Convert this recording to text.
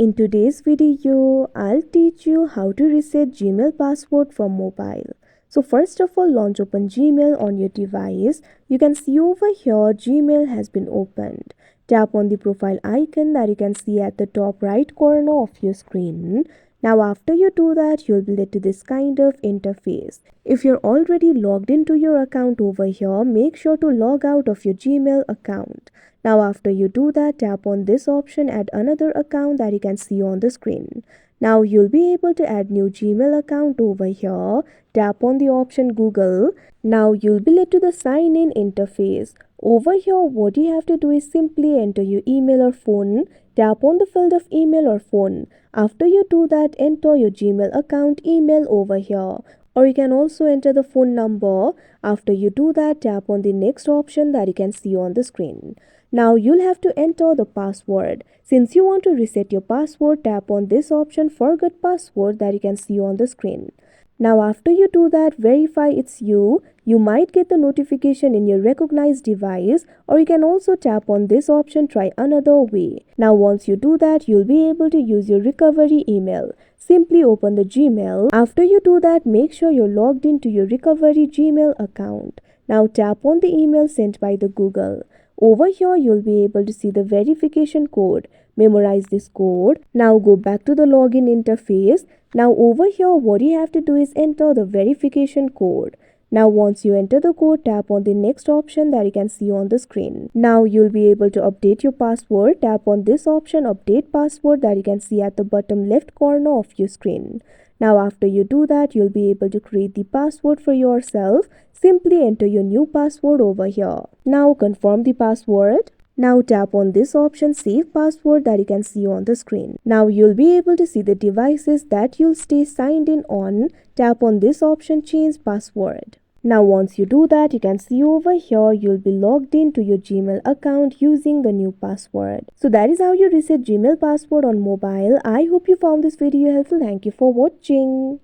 In today's video, I'll teach you how to reset Gmail password from mobile. So first of all, launch open Gmail on your device. You can see over here Gmail has been opened. Tap on the profile icon that you can see at the top right corner of your screen. Now after you do that, you'll be led to this kind of interface. If you're already logged into your account over here, make sure to log out of your Gmail account. Now after you do that, tap on this option, add another account that you can see on the screen. Now you'll be able to add new Gmail account over here. Tap on the option Google. Now you'll be led to the sign in interface. Over here, what you have to do is simply enter your email or phone. Tap on the field of email or phone. After you do that, enter your Gmail account email over here. Or you can also enter the phone number. After you do that, tap on the next option that you can see on the screen. Now you'll have to enter the password. Since you want to reset your password, tap on this option forget password that you can see on the screen. Now after you do that, verify it's you. You might get the notification in your recognized device, or you can also tap on this option try another way. Now once you do that, you'll be able to use your recovery email. Simply open the Gmail. After you do that, make sure you're logged into your recovery Gmail account. Now tap on the email sent by the Google. Over here, you'll be able to see the verification code. Memorize this code. Now go back to the login interface. Now over here, what you have to do is enter the verification code. Now once you enter the code, tap on the next option that you can see on the screen. Now you'll be able to update your password. Tap on this option update password that you can see at the bottom left corner of your screen. Now after you do that, you'll be able to create the password for yourself. Simply enter your new password over here. Now confirm the password. Now tap on this option save password that you can see on the screen. Now you'll be able to see the devices that you'll stay signed in on. Tap on this option change password. Now once you do that, you can see over here you'll be logged into your Gmail account using the new password. So that is how you reset Gmail password on mobile. I hope you found this video helpful. Thank you for watching.